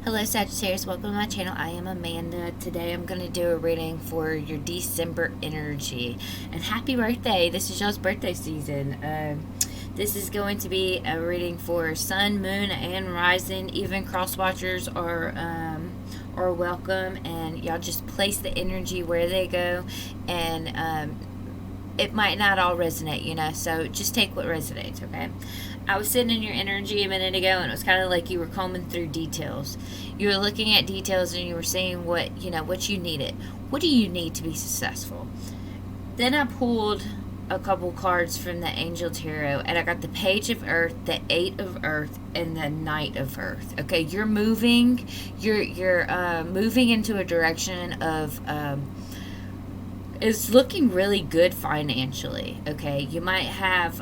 Hello Sagittarius, welcome to my channel. I am Amanda. Today I'm going to do a reading for your December energy. And happy birthday! This is y'all's birthday season. This is going to be a reading for Sun, Moon, and Rising. Even cross watchers are welcome, and y'all just place the energy where they go, and it might not all resonate, so just take what resonates, okay? I was sitting in your energy a minute ago, and it was kind of like you were combing through details. You were looking at details, and you were seeing what you needed. What do you need to be successful? Then I pulled a couple cards from the Angel Tarot, and I got the Page of Earth, the Eight of Earth, and the Knight of Earth. Okay, you're moving. You're moving into a direction of is looking really good financially. Okay, you might have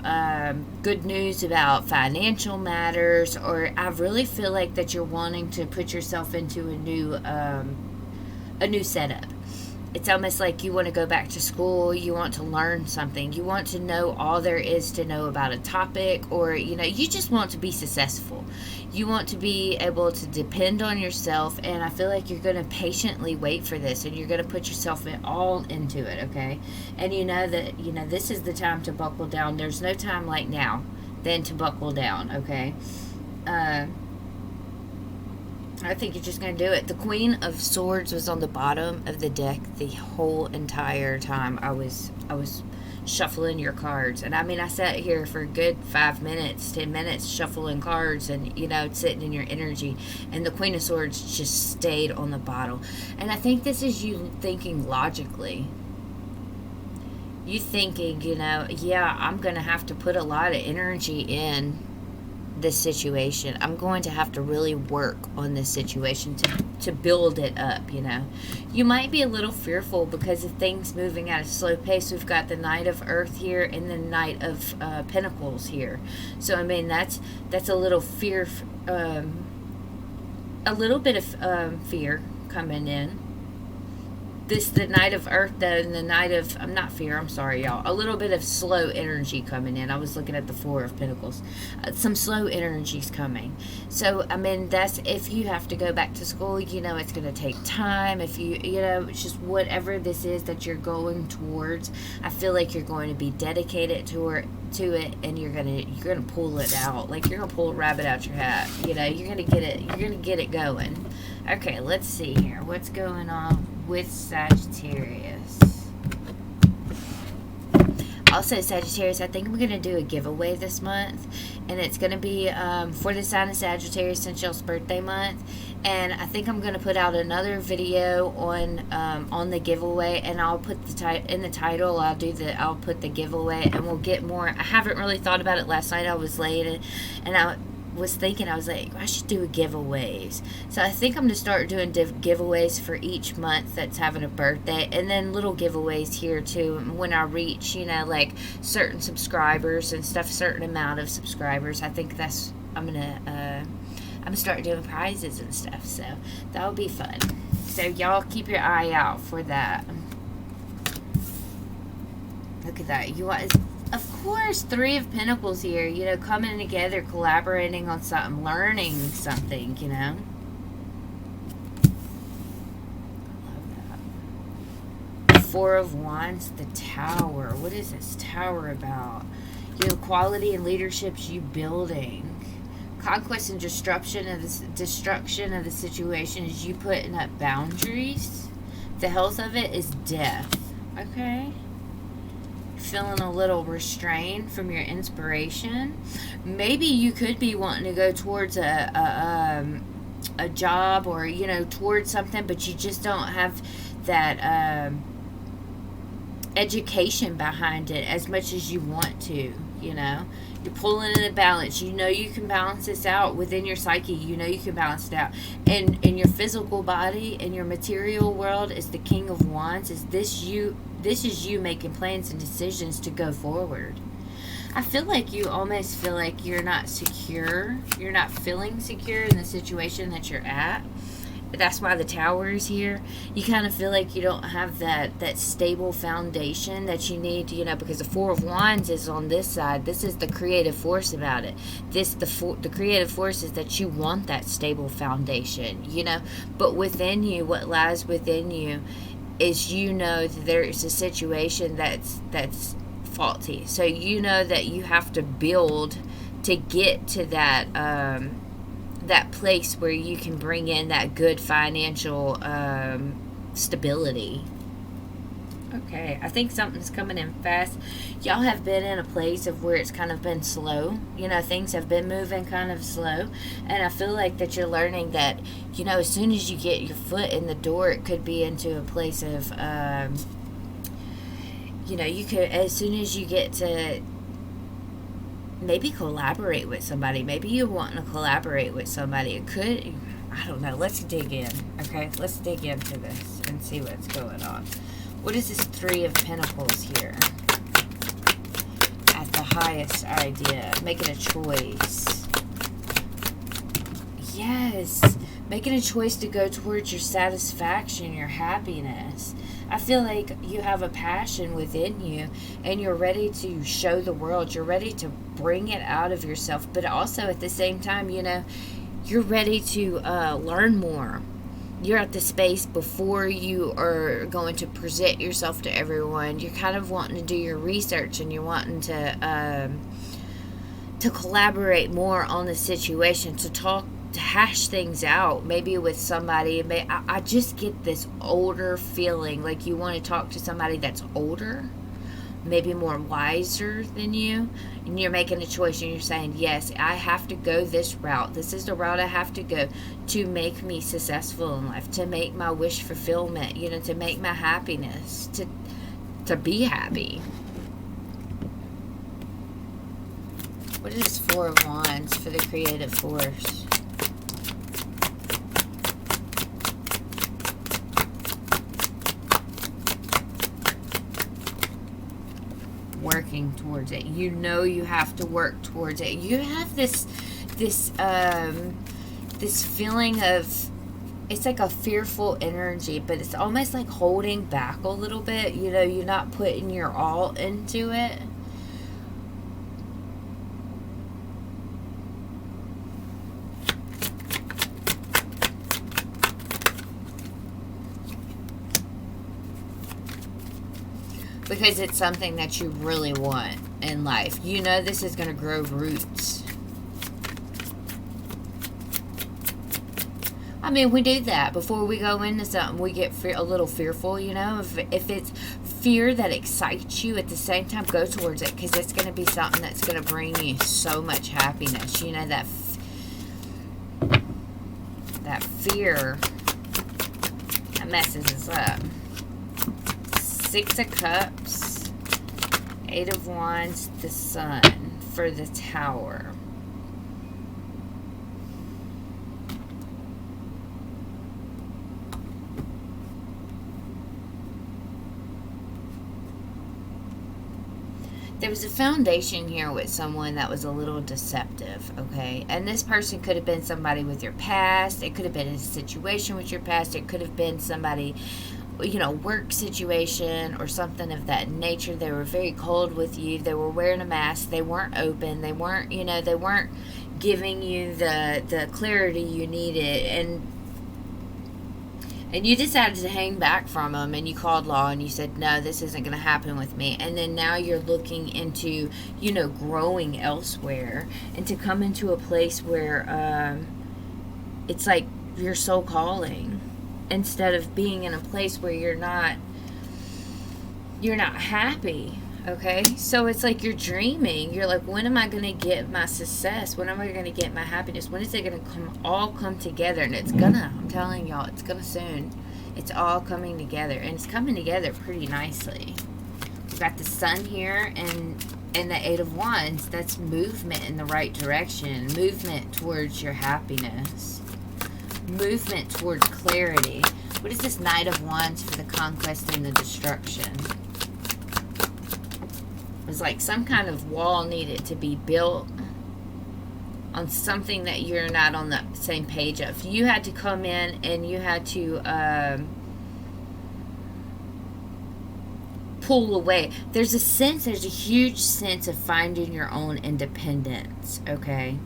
good news about financial matters, or I really feel like that you're wanting to put yourself into a new setup. It's almost like you want to go back to school, you want to learn something, you want to know all there is to know about a topic, or you just want to be successful. You want to be able to depend on yourself, and I feel like you're going to patiently wait for this, and you're going to put yourself all into it, okay? And you know that this is the time to buckle down. There's no time like now than to buckle down, okay? I think you're just going to do it. The Queen of Swords was on the bottom of the deck the whole entire time I was shuffling your cards. And I mean, I sat here for a good 5 minutes, 10 minutes shuffling cards and, sitting in your energy. And the Queen of Swords just stayed on the bottom. And I think this is you thinking logically. You thinking, yeah, I'm going to have to put a lot of energy in this situation. I'm going to have to really work on this situation to build it up. You might be a little fearful because of things moving at a slow pace. We've got the Knight of Earth here and the Knight of Pentacles here, so I mean that's a little fear, a little bit of fear coming in. The Knight of Earth, though, and the Knight of, I'm sorry, y'all. A little bit of slow energy coming in. I was looking at the Four of Pentacles. Some slow energies coming. So, I mean, that's if you have to go back to school, it's going to take time. If it's just whatever this is that you're going towards, I feel like you're going to be dedicated to it, and you're gonna pull it out. Like you're gonna pull a rabbit out your hat. You're gonna get it going. Okay, let's see here. What's going on with Sagittarius? Also, Sagittarius, I think I'm going to do a giveaway this month, and it's going to be for the sign of Sagittarius, since y'all's birthday month. And I think I'm going to put out another video on the giveaway, and I'll put in the title. I'll put the giveaway, and we'll get more. I haven't really thought about it. Last night I was late, and I was thinking, I was like, I should do giveaways. So I think I'm going to start doing giveaways for each month that's having a birthday, and then little giveaways here too when I reach, like certain subscribers and stuff, certain amount of subscribers. I think I'm gonna start doing prizes and stuff, so that'll be fun. So y'all keep your eye out for that. Look at that. Of course, Three of Pentacles here, coming together, collaborating on something, learning something, I love that. Four of Wands, the Tower. What is this Tower about? Quality and leadership, you building. Conquest and destruction of the situation is you putting up boundaries. The health of it is death. Okay. Feeling a little restrained from your inspiration. Maybe you could be wanting to go towards a job, or towards something, but you just don't have that education behind it as much as you want to. You're pulling in a balance. You can balance this out within your psyche. You can balance it out. And in your physical body, in your material world, is the King of Wands. This is you making plans and decisions to go forward. I feel like you almost feel like you're not secure. You're not feeling secure in the situation that you're at. That's why the Tower is here. You kind of feel like you don't have that stable foundation that you need, because the Four of Wands is on this side. This is the creative force about it. The creative force is that you want that stable foundation, but within you, what lies within you is, that there's a situation that's faulty. So that you have to build to get to that place where you can bring in that good financial stability. Okay, I think something's coming in fast. Y'all have been in a place of where it's kind of been slow. Things have been moving kind of slow. And I feel like that you're learning that, as soon as you get your foot in the door, it could be into a place of, you could, as soon as you get to maybe collaborate with somebody. Maybe you're wanting to collaborate with somebody. It could, I don't know. Let's dig in, okay? Let's dig into this and see what's going on. What is this Three of Pentacles here? At the highest idea. Making a choice. Yes. Making a choice to go towards your satisfaction, your happiness. I feel like you have a passion within you and you're ready to show the world. You're ready to bring it out of yourself. But also at the same time, you're ready to learn more. You're at the space before you are going to present yourself to everyone. You're kind of wanting to do your research and you're wanting to collaborate more on the situation, to talk, to hash things out, maybe with somebody. I just get this older feeling, like you want to talk to somebody that's older, maybe more wiser than you, and you're making a choice and you're saying, yes, I have to go this route. This is the route I have to go to make me successful in life, to make my wish fulfillment, to make my happiness, to be happy. What is Four of Wands for the creative force? Working towards it. You have to work towards it. You have this feeling of, it's like a fearful energy, but it's almost like holding back a little bit. You're not putting your all into it. Because it's something that you really want in life. This is going to grow roots. I mean, we do that. Before we go into something, we get a little fearful, If it's fear that excites you, at the same time, go towards it. Because it's going to be something that's going to bring you so much happiness. That fear that messes us up. Six of Cups, Eight of Wands, the Sun for the Tower. There was a foundation here with someone that was a little deceptive, okay? And this person could have been somebody with your past. It could have been a situation with your past. It could have been somebody, work situation or something of that nature. They were very cold with you. They were wearing a mask. They weren't open. They weren't, they weren't giving you the clarity you needed. And you decided to hang back from them, and you called law and you said, no, this isn't going to happen with me. And then now you're looking into, growing elsewhere, and to come into a place where it's like your soul calling, instead of being in a place where you're not happy. Okay, so it's like you're dreaming. You're like, when am I going to get my success? When am I going to get my happiness? When is it going to all come together? And it's gonna, I'm telling y'all, it's gonna soon. It's all coming together, and it's coming together pretty nicely. We've got the Sun here and the Eight of Wands. That's movement in the right direction. Movement towards your happiness. Movement towards clarity. What is this Knight of Wands for the conquest and the destruction? It was like some kind of wall needed to be built. on something that you're not on the same page of. You had to come in and you had to pull away. There's a huge sense of finding your own independence, okay?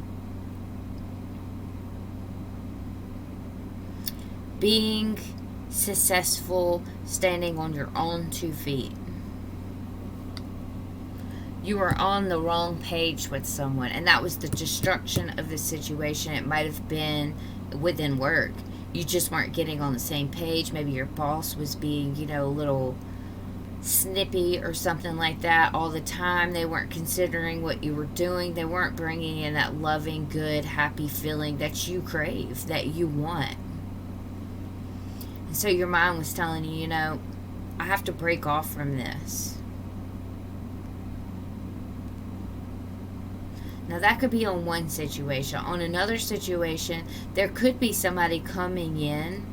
Being successful, standing on your own 2 feet. You were on the wrong page with someone, and that was the destruction of the situation. It might have been within work. You just weren't getting on the same page. Maybe your boss was being, a little snippy or something like that all the time. They weren't considering what you were doing. They weren't bringing in that loving, good, happy feeling that you crave, that you want. And so your mind was telling you, I have to break off from this. Now, that could be on one situation. On another situation, there could be somebody coming in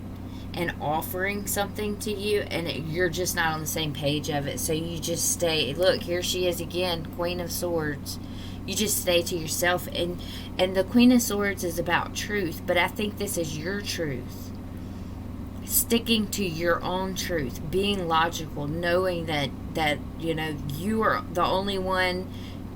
and offering something to you, and you're just not on the same page of it. So you just stay. Look, here she is again, Queen of Swords. You just stay to yourself. And the Queen of Swords is about truth, but I think this is your truth. Sticking to your own truth, being logical, knowing that you are the only one,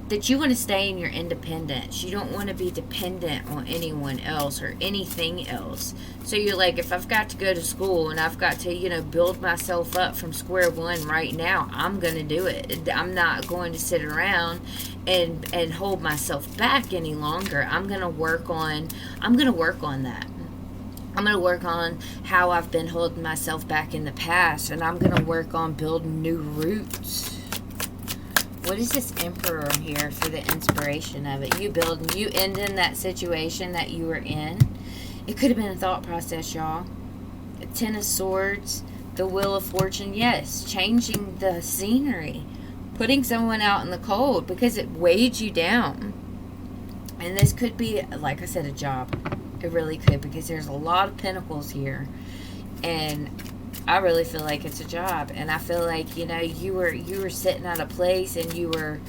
that you want to stay in your independence. You don't want to be dependent on anyone else or anything else. So you're like, if I've got to go to school and I've got to, build myself up from square one right now, I'm going to do it. I'm not going to sit around and hold myself back any longer. I'm going to work on that. I'm going to work on how I've been holding myself back in the past, and I'm going to work on building new roots. What is this Emperor here for the inspiration of it? You ending that situation that you were in. It could have been a thought process, y'all. 10 of Swords, the Wheel of Fortune, yes. Changing the scenery. Putting someone out in the cold because it weighed you down. And this could be, like I said, a job. It really could, because there's a lot of pentacles here. And I really feel like it's a job. And I feel like, you were sitting at a place and you were,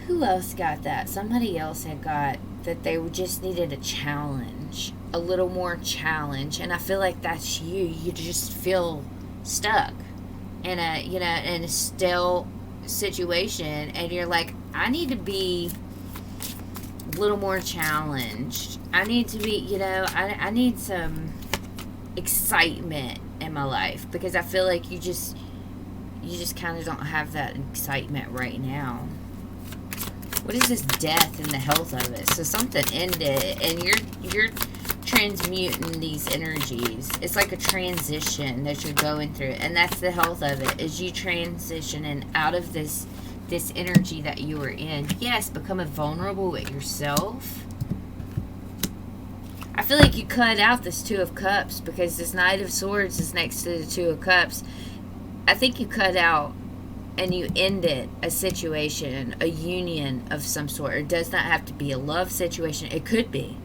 who else got that? Somebody else had got that they just needed a challenge, a little more challenge. And I feel like that's you. You just feel stuck in a stale situation. And you're like, I need to be a little more challenged. I need to be, I need some excitement in my life, because I feel like you just kind of don't have that excitement right now. What is this Death and the health of it? So something ended, and you're transmuting these energies. It's like a transition that you're going through, and that's the health of it, is you transitioning out of this energy that you were in. Yes, becoming vulnerable with yourself. I feel like you cut out this Two of Cups, because this Knight of Swords is next to the Two of Cups. I think you cut out and you ended a situation, a union of some sort. It does not have to be a love situation. It could be,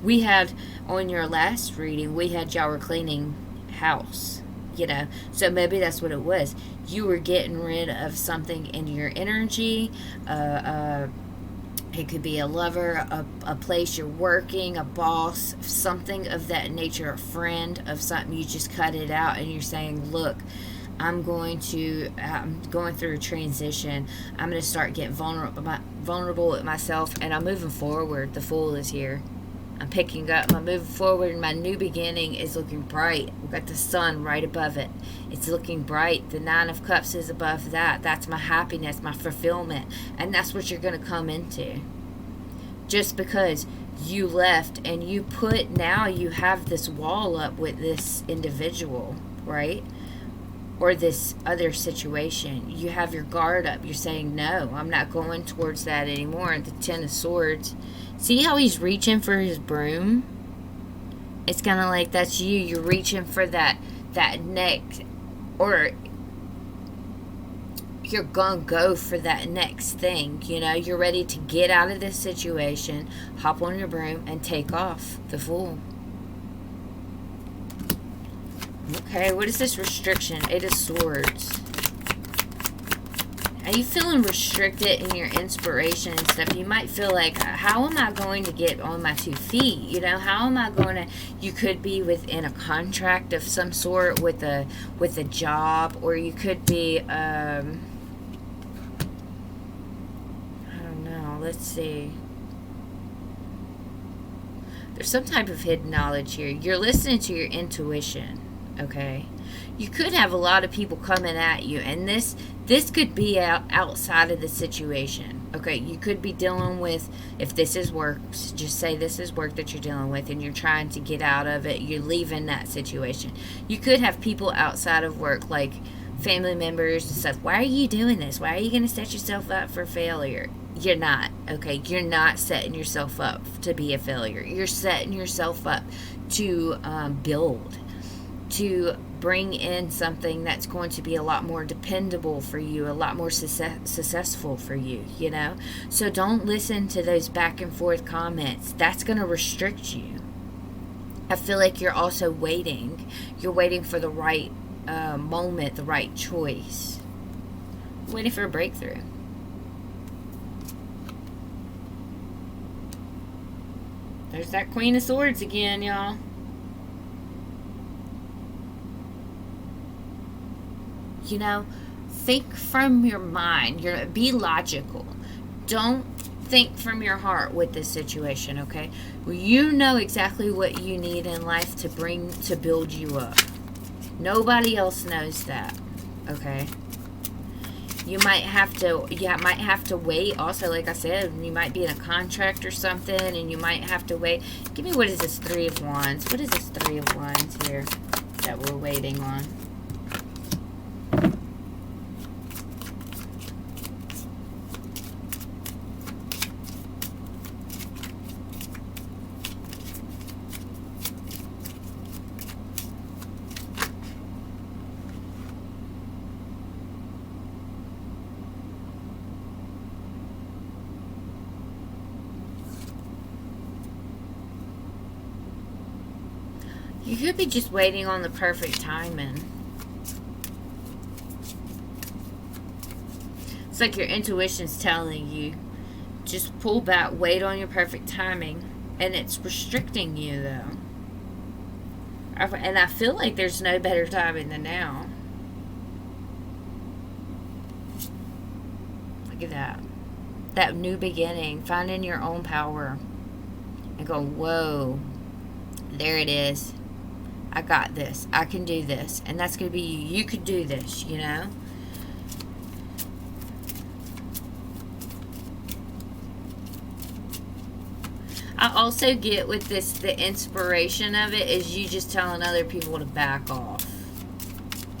We had, on your last reading, we had y'all were cleaning house, So maybe that's what it was. You were getting rid of something in your energy, it could be a lover, a place you're working, a boss, something of that nature, a friend of something. You just cut it out and you're saying, look, I'm going through a transition. I'm going to start getting vulnerable with myself, and I'm moving forward. The Fool is here. I'm picking up. I'm moving forward, and my new beginning is looking bright. We've got the sun right above it. It's looking bright. The Nine of Cups is above that. That's my happiness, my fulfillment. And that's what you're going to come into. Just because you left and now you have this wall up with this individual, right? Or this other situation. You have your guard up. You're saying, no, I'm not going towards that anymore. The Ten of Swords. See how he's reaching for his broom? It's kind of like that's you. You're reaching for that next, or you're going to go for that next thing. You're ready to get out of this situation, hop on your broom, and take off. The Fool. Okay, what is this restriction? Eight of Swords. Are you feeling restricted in your inspiration and stuff? You might feel like, how am I going to get on my 2 feet? You know, how am I going to? You could be within a contract of some sort with a job, or you could be. I don't know. Let's see. There's some type of hidden knowledge here. You're listening to your intuition. Okay, you could have a lot of people coming at you, and this could be outside of the situation. Okay, you could be dealing with, if this is work, just say this is work that you're dealing with and you're trying to get out of it, you're leaving that situation. You could have people outside of work, like family members and stuff. Why are you doing this? Why are you going to set yourself up for failure? You're not. Okay, you're not setting yourself up to be a failure. You're setting yourself up to build, to bring in something that's going to be a lot more dependable for you, a lot more successful for you, you know? So don't listen to those back and forth comments. That's going to restrict you. I feel like you're also waiting. You're waiting for the right moment, the right choice. Waiting for a breakthrough. There's that Queen of Swords again, y'all. You know, think from your mind. Be logical. Don't think from your heart with this situation, okay? Well, you know exactly what you need in life to build you up. Nobody else knows that, okay? You might have to wait. Also, like I said, you might be in a contract or something, and you might have to wait. Give me, what is this 3 of Wands? What is this 3 of Wands here that we're waiting on? You could be just waiting on the perfect timing. It's like your intuition's telling you, just pull back, wait on your perfect timing. And it's restricting you, though. And I feel like there's no better timing than now. Look at that. That new beginning. Finding your own power. And going, whoa. There it is. I got this. I can do this. And that's going to be you. You could do this, you know? I also get with this, the inspiration of it is you just telling other people to back off.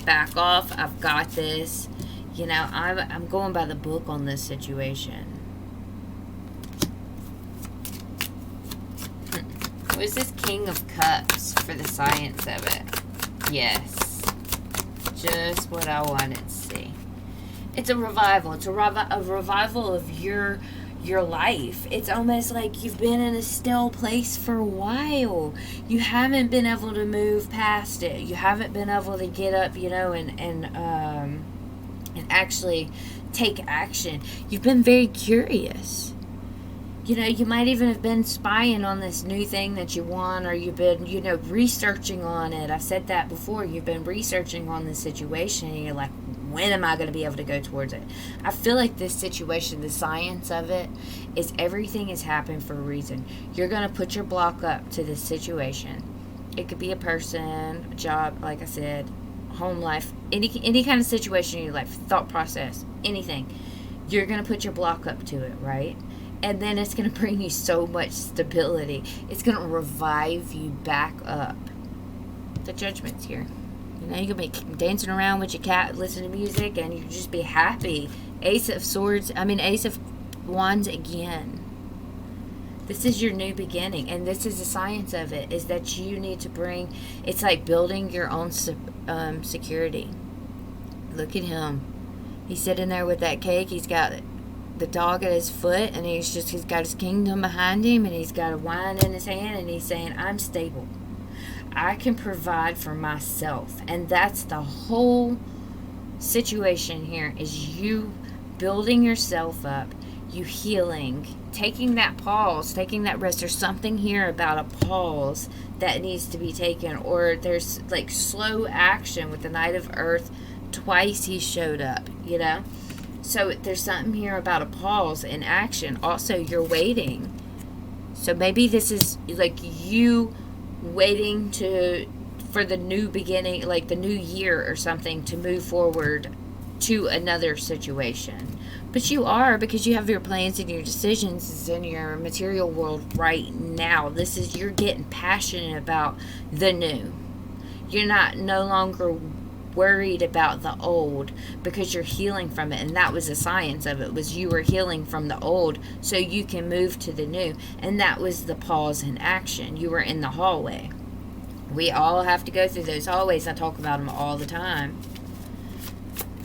Back off. I've got this. You know, I'm going by the book on this situation. What's this King of Cups for the science of it? Yes. Just what I wanted to see. It's a revival. It's a revival of your life. It's almost like you've been in a still place for a while. You haven't been able to move past it. You haven't been able to get up, you know, and actually take action. You've been very curious. You know, you might even have been spying on this new thing that you want, or you've been, you know, researching on it. I've said that before. You've been researching on this situation, and you're like, when am I going to be able to go towards it? I feel like this situation, the science of it, is everything is happening for a reason. You're going to put your block up to this situation. It could be a person, a job, like I said, home life, any kind of situation in your life, thought process, anything. You're going to put your block up to it, right? And then it's going to bring you so much stability. It's going to revive you back up. The Judgment's here. You know, you can be dancing around with your cat, listening to music, and you can just be happy. Ace of Wands again. This is your new beginning, and this is the science of it, is that you need to bring, it's like building your own security. Look at him. He's sitting there with that cake. He's got the dog at his foot, and he's got his kingdom behind him, and he's got a wine in his hand, and he's saying, I'm stable. I can provide for myself. And that's the whole situation here, is you building yourself up, you healing, taking that pause, taking that rest. There's something here about a pause that needs to be taken, or there's like slow action with the Knight of Earth. Twice he showed up, you know. So there's something here about a pause in action. Also, you're waiting. So maybe this is like you waiting for the new beginning, like the new year or something, to move forward to another situation. But you are, because you have your plans and your decisions in your material world right now. You're getting passionate about the new. You're no longer worried about the old, because you're healing from it. And that was the science of it, was you were healing from the old so you can move to the new. And that was the pause in action. You were in the hallway. We all have to go through those hallways. I talk about them all the time.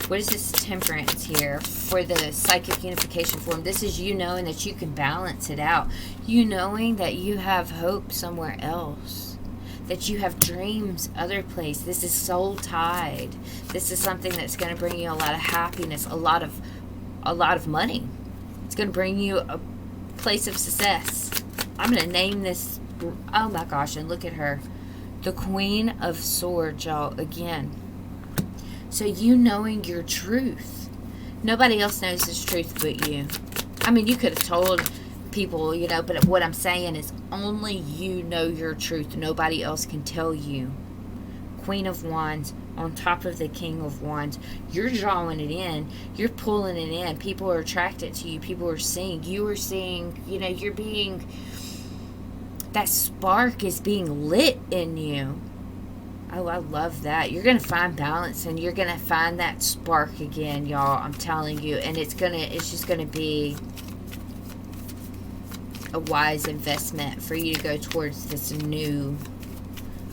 What is this Temperance here for the psychic unification form? This is you knowing that you can balance it out. You knowing that you have hope somewhere else. That you have dreams other place. This is soul tied. This is something that's going to bring you a lot of happiness, a lot of money. It's going to bring you a place of success. I'm going to name this. Oh my gosh, and look at her. The Queen of Swords, y'all, again. So you knowing your truth. Nobody else knows this truth but you. I mean, you could have told people, you know, but what I'm saying is only you know your truth. Nobody else can tell you. Queen of Wands on top of the King of Wands. You're drawing it in. You're pulling it in. People are attracted to you. People are seeing. You are seeing, you know, you're being, that spark is being lit in you. Oh, I love that. You're going to find balance, and you're going to find that spark again, y'all. I'm telling you. And it's just going to be a wise investment for you to go towards this new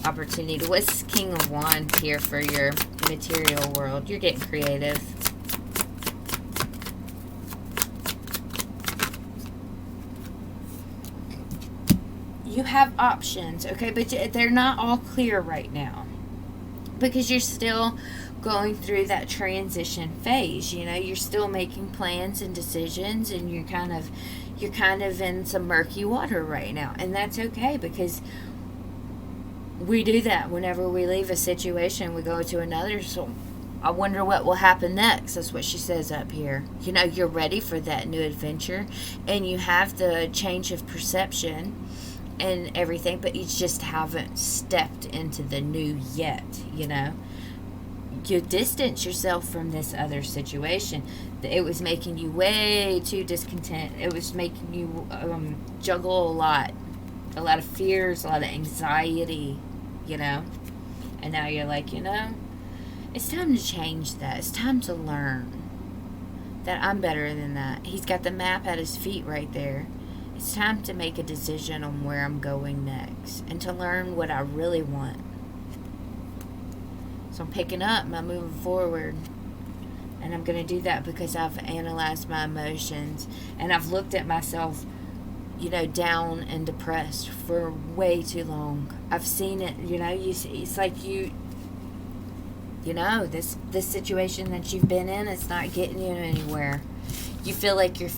opportunity. What's King of Wands here for your material world? You're getting creative. You have options, okay? But they're not all clear right now, because you're still going through that transition phase. You know, you're still making plans and decisions, and you're kind of in some murky water right now. And that's okay, because we do that whenever we leave a situation, we go to another. So I wonder what will happen next. That's what she says up here. You know, you're ready for that new adventure, and you have the change of perception and everything, but you just haven't stepped into the new yet. You know, you distance yourself from this other situation. It was making you way too discontent. It was making you juggle a lot of fears, a lot of anxiety, you know. And now you're like, you know, it's time to change that. It's time to learn that I'm better than that. He's got the map at his feet right there. It's time to make a decision on where I'm going next, and to learn what I really want. So I'm picking up, I'm moving forward. And I'm going to do that because I've analyzed my emotions, and I've looked at myself, you know, down and depressed for way too long. I've seen it, you know, it's like you know, this situation that you've been in, it's not getting you anywhere. You feel like you're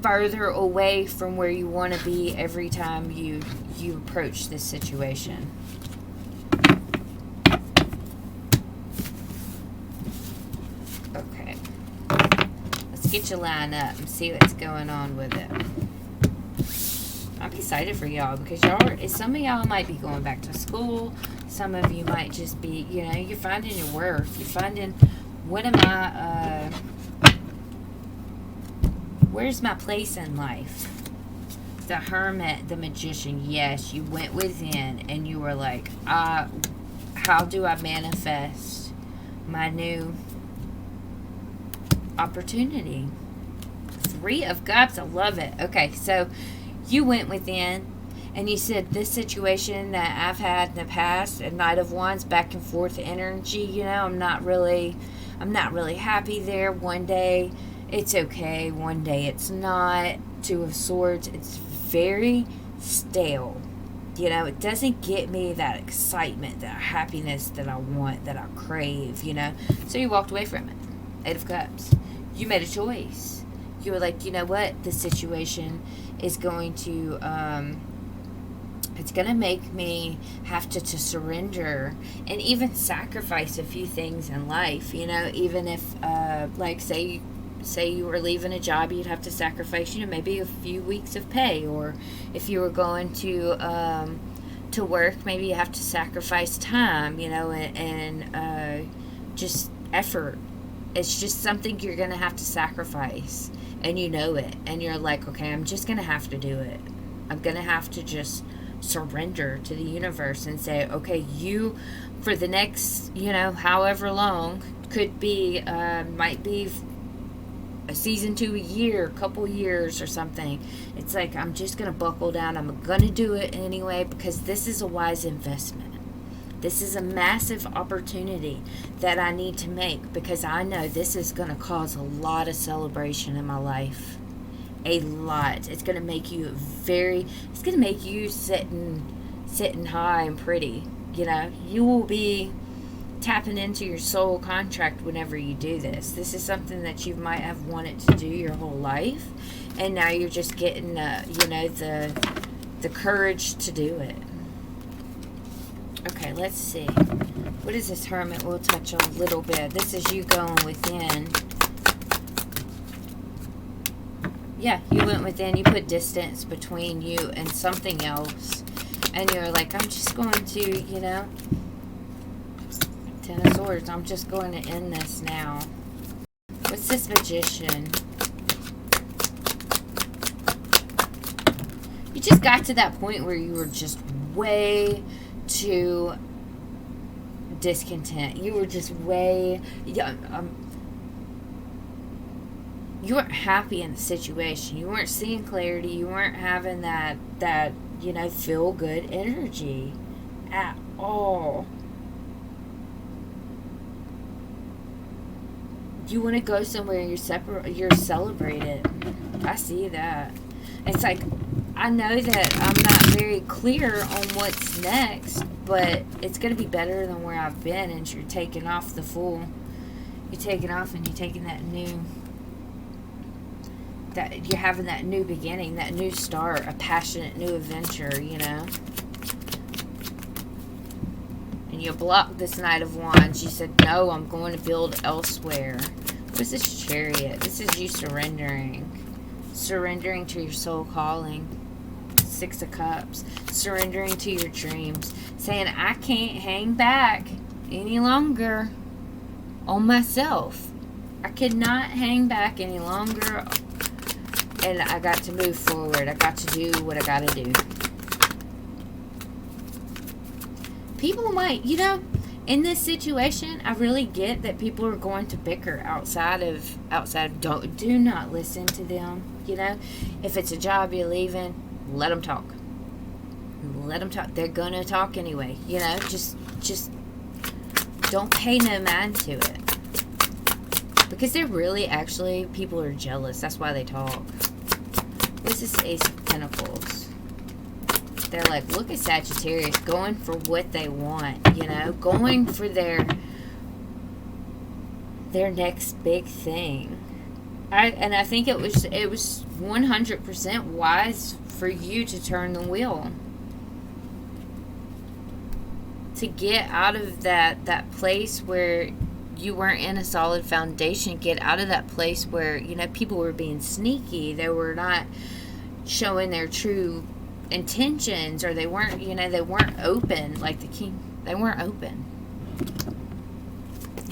further away from where you want to be every time you approach this situation. Okay, let's get you lined up and see what's going on with it. I'm excited for y'all, because some of y'all might be going back to school. Some of you might just be, you know, you're finding your worth. You're finding, what am I, where's my place in life? The Hermit, the Magician. Yes, you went within and you were like, how do I manifest my new opportunity? 3 of Cups. I love it. Okay, so you went within and you said, this situation that I've had in the past, a Knight of Wands, back and forth energy, you know, I'm not really happy there. One day it's okay, one day it's not. 2 of Swords, it's very stale. You know, it doesn't get me that excitement, that happiness that I want, that I crave, you know. So you walked away from it. 8 of Cups. You made a choice. You were like, you know what? This situation is going to, it's going to make me have to surrender and even sacrifice a few things in life. You know, even if, like, say you were leaving a job, you'd have to sacrifice, you know, maybe a few weeks of pay. Or if you were going to work, maybe you have to sacrifice time, you know, and just effort. It's just something you're going to have to sacrifice, and you know it, and you're like, okay, I'm just going to have to do it. I'm going to have to just surrender to the universe and say, okay, you, for the next, you know, however long, could be, might be a season to a year, a couple years or something. It's like, I'm just going to buckle down. I'm going to do it anyway, because this is a wise investment. This is a massive opportunity that I need to make, because I know this is going to cause a lot of celebration in my life. A lot. It's going to make you it's going to make you sitting high and pretty. You know, you will be tapping into your soul contract whenever you do this. This is something that you might have wanted to do your whole life, and now you're just getting, you know, the courage to do it. Okay, let's see. What is this Hermit? We'll touch on a little bit. This is you going within. Yeah, you went within. You put distance between you and something else. And you're like, I'm just going to, you know, Ten of Swords. I'm just going to end this now. What's this Magician? You just got to that point where you were just way too discontent. You were just way, you weren't happy in the situation. You weren't seeing clarity. You weren't having that you know, feel good energy at all. You want to go somewhere and you're celebrated. I see that. It's like, I know that I'm not very clear on what's next, but it's going to be better than where I've been. And you're taking off the Fool. You're taking off and you're taking that new, that you're having that new beginning, that new start, a passionate new adventure, you know. And you block this Knight of Wands. You said, no, I'm going to build elsewhere. What's this Chariot? This is you surrendering. Surrendering to your soul calling. Six of Cups. Surrendering to your dreams. Saying, I can't hang back any longer on myself. I cannot hang back any longer. And I got to move forward. I got to do what I got to do. People might, you know, in this situation, I really get that people are going to bicker outside of, do not listen to them, you know. If it's a job you're leaving, let them talk. Let them talk. They're going to talk anyway, you know. Just don't pay no mind to it. Because they're really, actually, people are jealous. That's why they talk. What's this Ace of Pentacles? They're like, look at Sagittarius going for what they want, you know, going for their next big thing. I think it was 100% wise for you to turn the wheel, to get out of that place where you weren't in a solid foundation. Get out of that place where, you know, people were being sneaky. They were not showing their true intentions, or they weren't, you know, they weren't open like the King. They weren't open.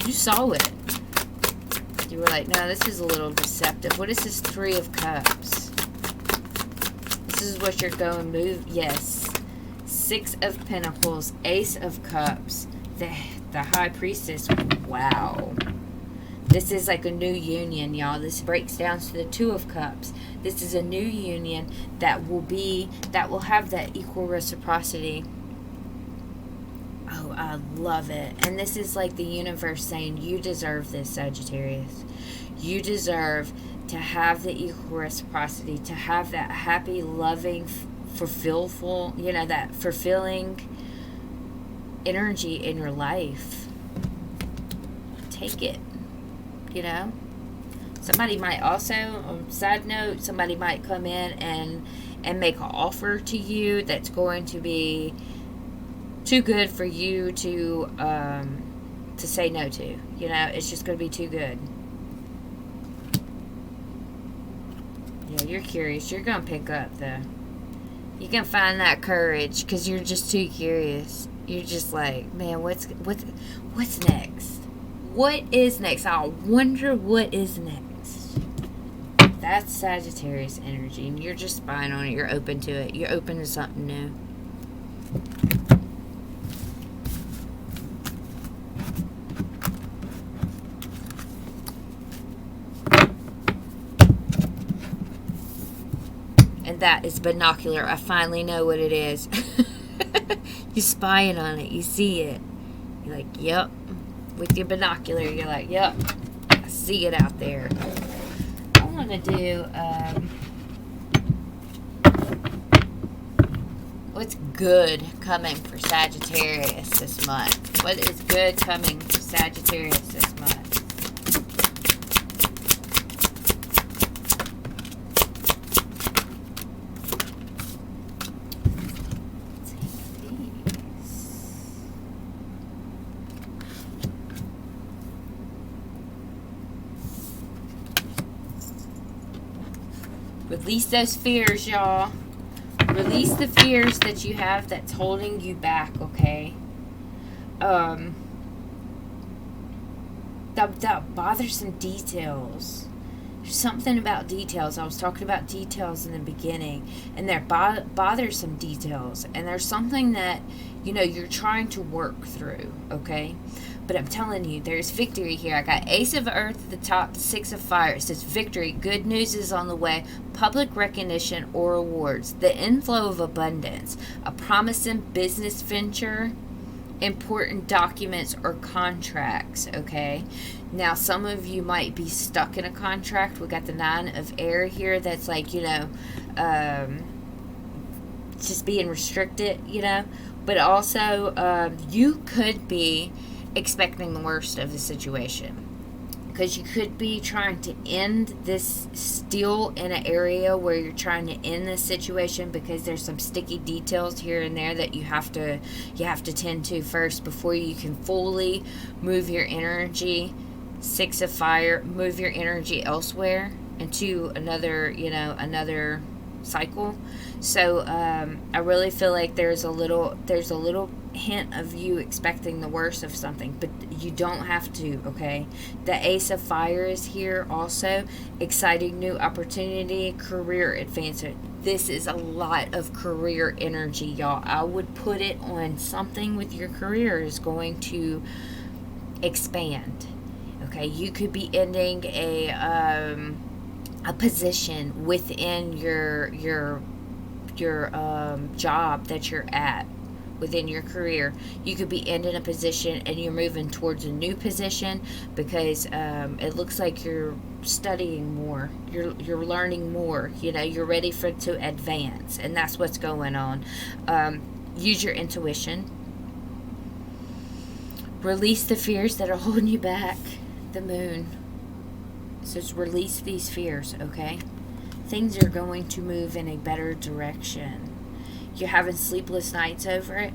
You saw it. You were like, no, this is a little deceptive. What is this Three of Cups? This is what you're going move. Yes. Six of Pentacles, Ace of Cups, the High Priestess. Wow. This is like a new union, y'all. This breaks down to the Two of Cups. This is a new union that will have that equal reciprocity. Oh, I love it. And this is like the universe saying, you deserve this, Sagittarius. You deserve to have the equal reciprocity, to have that happy, loving, fulfillful, you know, that fulfilling energy in your life. Take it. You know, Somebody might also, on side note, somebody might come in and make an offer to you that's going to be too good for you to say no to. You know, it's just going to be too good. Yeah, you're curious. You're going to pick up, though. You can find that courage because you're just too curious. You're just like, man, what's next? What is next? I wonder what is next. That's Sagittarius energy, and you're just spying on it. You're open to it. You're open to something new. And that is binocular. I finally know what it is. You're spying on it. You see it. You're like, yep. With your binocular, you're like, yep. I see it out there. I want to do, what's good coming for Sagittarius this month? What is good coming for Sagittarius this month? Release those fears, y'all. Release the fears that you have that's holding you back, okay? The bothersome details. There's something about details. I was talking about details in the beginning, and they're bothersome details. And there's something that, you know, you're trying to work through, okay? But I'm telling you, there's victory here. I got Ace of Earth at the top, 6 of Fire. It says victory. Good news is on the way. Public recognition or awards. The inflow of abundance. A promising business venture. Important documents or contracts, okay? Now, some of you might be stuck in a contract. We got the 9 of Air here. That's like, you know, just being restricted, you know. But also, you could be expecting the worst of the situation, because you could be trying to end this, still in an area where you're trying to end this situation, because there's some sticky details here and there that you have to tend to first before you can fully move your energy. 6 of Fire, move your energy elsewhere into another, you know, another cycle. So I really feel like there's a little hint of you expecting the worst of something, but you don't have to, okay? The Ace of Fire is here also. Exciting new opportunity, career advancement. This is a lot of career energy, y'all. I would put it on something with your career is going to expand. Okay, you could be ending a position within your job that you're at, within your career. You could be ending a position and you're moving towards a new position, because it looks like you're studying more, you're learning more, you know, you're ready to advance, and that's what's going on. Use your intuition. Release the fears that are holding you back. The Moon says release these fears, okay? Things are going to move in a better direction. You're having sleepless nights over it.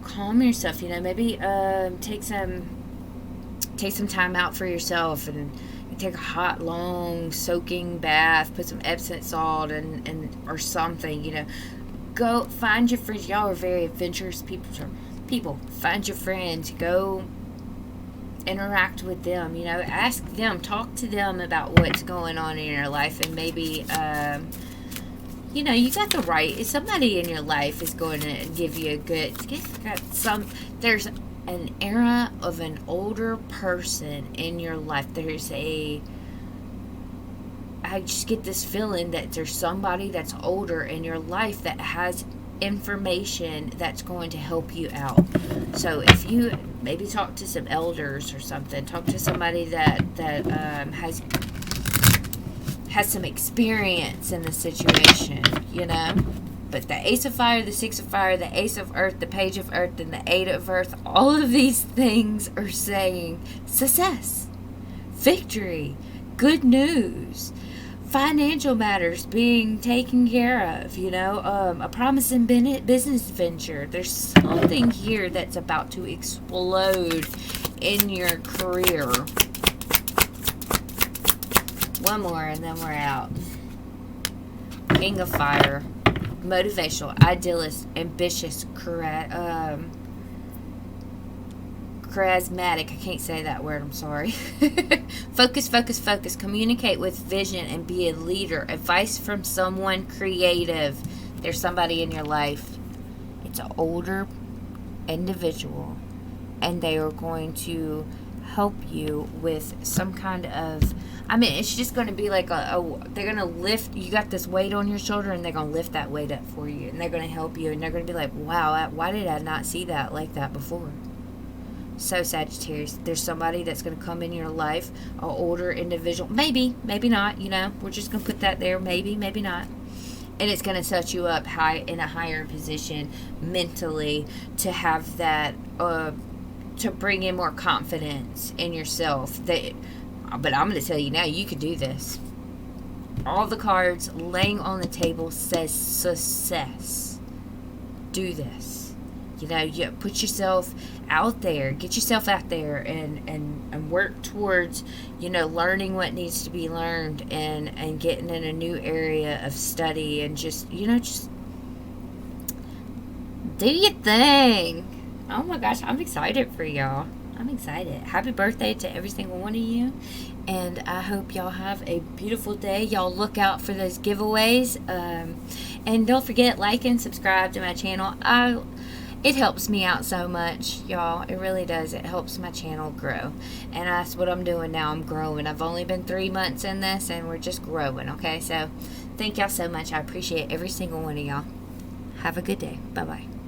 Calm yourself, you know, maybe take some time out for yourself and take a hot, long, soaking bath, put some Epsom salt and or something, you know. Go find your friends. Y'all are very adventurous people. Find your friends. Go interact with them, you know, ask them, talk to them about what's going on in your life, and maybe you know, you got the right, somebody in your life is going to give you a good, there's an era of an older person in your life. I just get this feeling that there's somebody that's older in your life that has information that's going to help you out. So if you maybe talk to some elders or something, talk to somebody that has some experience in the situation, you know. But the Ace of Fire, the 6 of Fire, the Ace of Earth, the Page of Earth, and the 8 of Earth, all of these things are saying success, victory, good news, financial matters being taken care of, a promising business venture. There's something here that's about to explode in your career. One more and then we're out. King of Fire. Motivational, idealist, ambitious, charismatic. I can't say that word, I'm sorry. Focus, focus, focus. Communicate with vision and be a leader. Advice from someone creative. There's somebody in your life. It's an older individual, and they are going to help you with some kind of, it's just going to be like they're going to lift, you got this weight on your shoulder, and they're going to lift that weight up for you, and they're going to help you, and they're going to be like, wow, why did I not see that like that before? So Sagittarius, there's somebody that's going to come in your life, an older individual, maybe not, we're just going to put that there, maybe not. And it's going to set you up high in a higher position mentally to have that, to bring in more confidence in yourself. But I'm going to tell you now, you can do this. All the cards laying on the table says success. Do this. You put yourself out there, get yourself out there and work towards, learning what needs to be learned and getting in a new area of study and just do your thing. Oh my gosh, I'm excited for y'all. I'm excited. Happy birthday to every single one of you. And I hope y'all have a beautiful day. Y'all look out for those giveaways. And don't forget, like and subscribe to my channel. It helps me out so much, y'all. It really does. It helps my channel grow. And that's what I'm doing now. I'm growing. I've only been 3 months in this, and we're just growing, okay? So thank y'all so much. I appreciate every single one of y'all. Have a good day. Bye-bye.